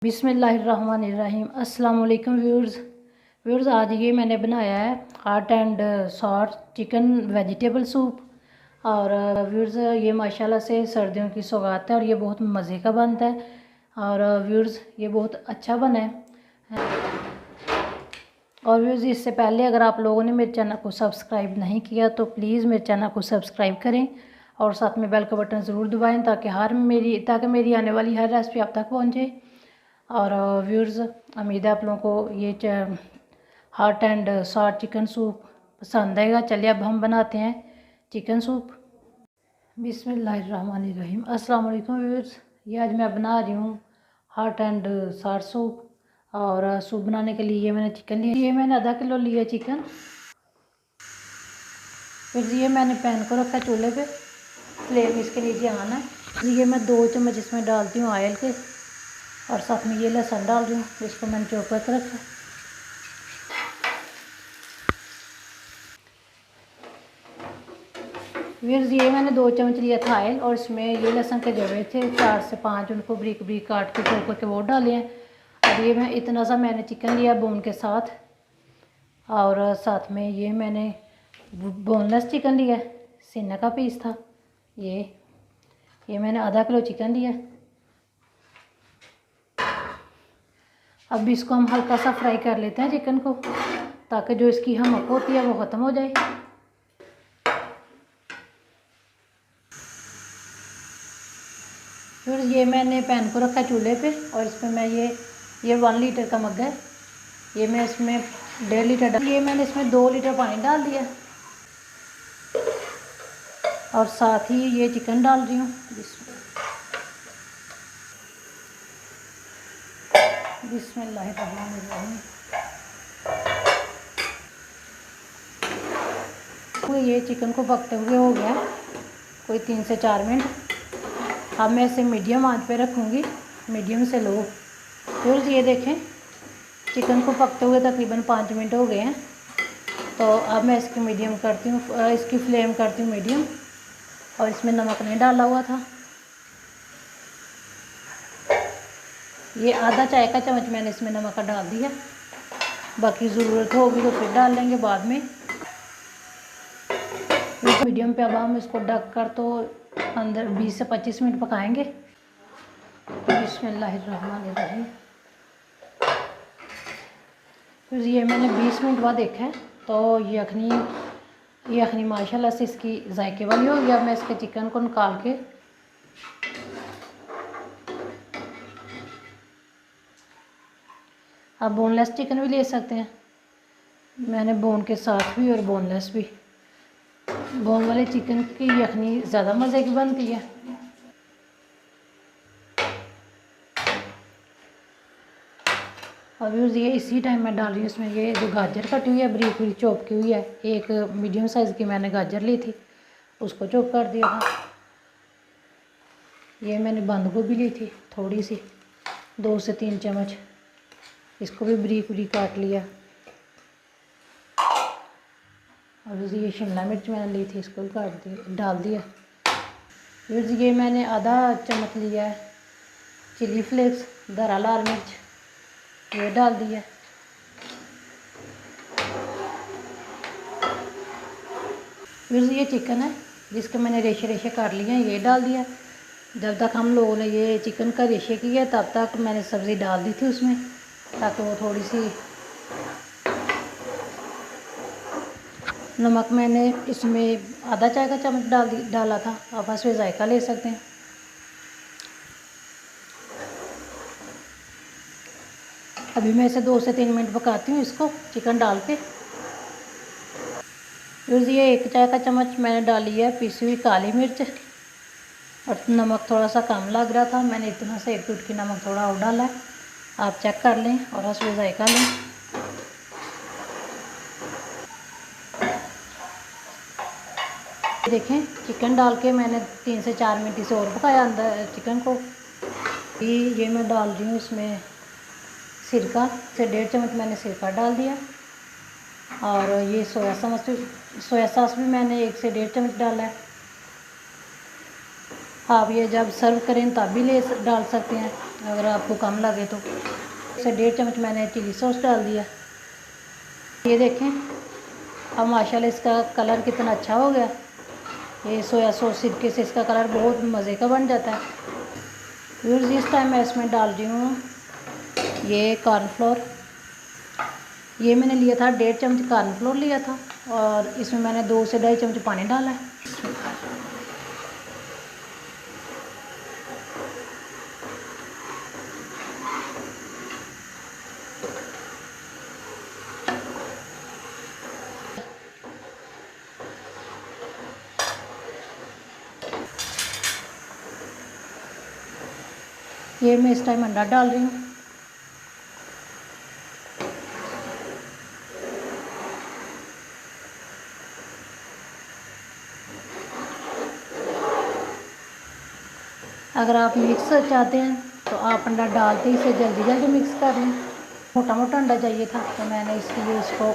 बिस्मिल्लाहिर्रहमानिर्रहीम। अस्सलाम वालेकुम व्यूअर्स, आज ये मैंने बनाया है hot and sour chicken vegetable soup. और व्यूअर्स, ये माशाल्लाह से सर्दियों की सौगात है और ये बहुत मज़े का बनता है। और व्यूअर्स, ये बहुत अच्छा बना है। और व्यूअर्स, इससे पहले अगर आप लोगों ने मेरे चैनल को सब्सक्राइब नहीं किया तो प्लीज़ मेरे चैनल को सब्सक्राइब करें और साथ में बेल का बटन ज़रूर दबाएँ ताकि मेरी आने वाली हर रेसिपी आप तक पहुँचे। और व्यूअर्स, उम्मीद है आप लोगों को ये hot and sour chicken soup पसंद आएगा। चलिए अब हम बनाते हैं चिकन सूप। बिस्मिल्लाहिर्रहमानिर्रहीम। अस्सलाम वालेकुम व्यूअर्स, ये आज मैं बना रही हूँ हॉट एंड सॉर सूप। और सूप बनाने के लिए ये मैंने चिकन लिया, ये मैंने आधा किलो लिया चिकन। फिर ये मैंने पैन को रखा चूल्हे पे, फ्लेम इसके नीचे आना है। ये मैं 2 चम्मच इसमें डालती हूँ ऑयल के और साथ में ये लहसुन डाल रही हूँ जिसको मैंने चॉप करके रखा है। व्यूअर्स, ये मैंने 2 चम्मच लिया था ऑयल और इसमें ये लहसुन के जवे थे 4 से 5, उनको ब्रीक ब्रीक काट के चॉप करके वो डाले हैं। और ये मैं इतना सा मैंने चिकन लिया बोन के साथ, और साथ में ये मैंने बोनलेस चिकन लिया, सीना का पीस था। ये मैंने आधा किलो चिकन लिया। अब इसको हम हल्का सा फ्राई कर लेते हैं चिकन को, ताकि जो इसकी हमक होती है वो ख़त्म हो जाए। फिर ये मैंने पैन को रखा चूल्हे पे और इसमें मैं ये 1 लीटर का मग है, ये मैं इसमें 1.5 लीटर डाल, ये मैंने इसमें 2 लीटर पानी डाल दिया और साथ ही ये चिकन डाल रही हूँ। बिस्मिल्लाहिर्रहमानिर्रहीम। ये चिकन को पकते हुए हो गया कोई 3 से 4 मिनट। अब मैं इसे मीडियम आंच पे रखूँगी, मीडियम से लो। फिर ये देखें चिकन को पकते हुए तकरीबन 5 मिनट हो गए हैं। तो अब मैं इसकी मीडियम करती हूँ, इसकी फ्लेम करती हूँ मीडियम। और इसमें नमक नहीं डाला हुआ था, ये आधा चाय का चम्मच मैंने इसमें नमक का डाल दिया। बाकी ज़रूरत होगी तो फिर डाल लेंगे बाद में। मीडियम पे अब हम इसको ढक कर तो अंदर 20 से 25 मिनट पकाएंगे। बिस्मिल्लाहिर्रहमानिर्रहीम। फिर ये मैंने 20 मिनट बाद देखा है तो ये अखनी माशाल्लाह से इसकी जायके वाली हो गई। अब मैं इसके चिकन को निकाल के आप बोनलेस चिकन भी ले सकते हैं, मैंने बोन के साथ भी और बोनलेस भी। बोन वाले चिकन की यखनी ज़्यादा मज़े की बनती है। और ये इसी टाइम मैं डाल रही हूँ इसमें ये जो गाजर कटी हुई है, बरीक बरीक चॉप की हुई है। एक मीडियम साइज़ की मैंने गाजर ली थी, उसको चॉप कर दिया था। ये मैंने बंद गोभी ली थी थोड़ी सी, 2 से 3 चम्मच, इसको भी बरीक बरीक काट लिया। और ये शिमला मिर्च मैंने ली थी, इसको भी काट दिया, डाल दिया। फिर ये मैंने आधा चम्मच लिया है चिली फ्लेक्स, दरा लाल मिर्च, ये डाल दिया। फिर ये चिकन है जिसके मैंने रेशे रेशे काट लिए हैं, ये डाल दिया। जब तक हम लोगों ने ये चिकन का रेशे किया तब तक मैंने सब्ज़ी डाल दी थी उसमें, ताकि वो थोड़ी सी नमक मैंने इसमें आधा चाय का चम्मच डाला था, आप इसमें जायका ले सकते हैं। अभी मैं इसे 2 से 3 मिनट पकाती हूँ इसको चिकन डाल के। फिर ये 1 चाय का चम्मच मैंने डाली है पिसी हुई काली मिर्च, और नमक थोड़ा सा कम लग रहा था, मैंने इतना सा 1 चुटकी नमक थोड़ा और डाला है। आप चेक कर लें और इसमें जायका लें। देखें चिकन डाल के मैंने 3 से 4 मिनट इसे और पकाया अंदर चिकन को। ये मैं डाल रही हूँ इसमें सिरका, से 1.5 चम्मच मैंने सिरका डाल दिया। और ये सोया सॉस भी मैंने 1 से 1.5 चम्मच डाला है। आप ये जब सर्व करें तब भी डाल सकते हैं। अगर आपको कम लगे तो। इसे 1.5 चम्मच मैंने चिली सॉस डाल दिया। ये देखें अब माशाल्लाह इसका कलर कितना अच्छा हो गया। ये सोया सॉस सिरके से इसका कलर बहुत मज़े का बन जाता है। व्यूअर्स इस टाइम मैं इसमें डाल रही हूँ ये कॉर्नफ्लोर। ये मैंने लिया था 1.5 चम्मच कॉर्नफ्लोर लिया था और इसमें मैंने 2 से 2.5 चम्मच पानी डाला है। ये मैं इस टाइम अंडा डाल रही हूँ। अगर आप मिक्स चाहते हैं तो आप अंडा डालते ही इसे जल्दी जल्दी मिक्स कर लें। मोटा मोटा अंडा चाहिए था तो मैंने इसलिए इसको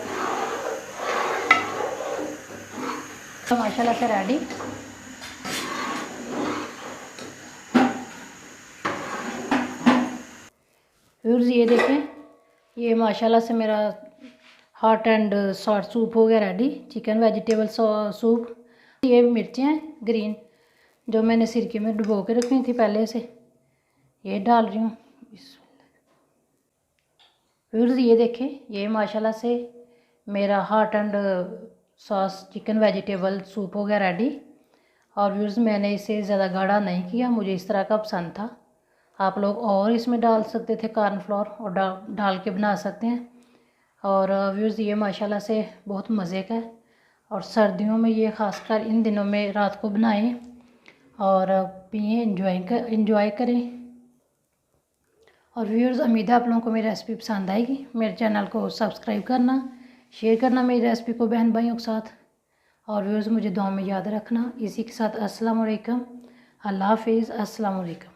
तो माशाल्लाह से रेडी। व्यूअर्स ये देखें ये माशाल्लाह से मेरा हॉट एंड सॉफ्ट सूप हो गया रेडी, चिकन वेजिटेबल सूप। ये मिर्चें हैं ग्रीन जो मैंने सिरके में डुबो के रखी थी पहले से, ये डाल रही हूँ। व्यूअर्स ये देखें ये माशाल्लाह से मेरा hot and sauce chicken vegetable soup हो गया रेडी। और व्यूअर्स मैंने इसे ज़्यादा गाढ़ा नहीं किया, मुझे इस तरह का पसंद था। आप लोग और इसमें डाल सकते थे कॉर्नफ्लोर और डाल के बना सकते हैं। और व्यूअर्स ये माशाल्लाह से बहुत मज़े का है और सर्दियों में ये ख़ासकर इन दिनों में रात को बनाएं और पिएँ, इंजॉय करें। और व्यूअर्स उम्मीद है आप लोगों को मेरी रेसिपी पसंद आएगी। मेरे चैनल को सब्सक्राइब करना, शेयर करना मेरी रेसिपी को बहन भाइयों के साथ। और व्यूअर्स मुझे दुआ में याद रखना। इसी के साथ अस्सलाम वालेकुम, अल्लाह हाफिज़, अस्सलाम वालेकुम।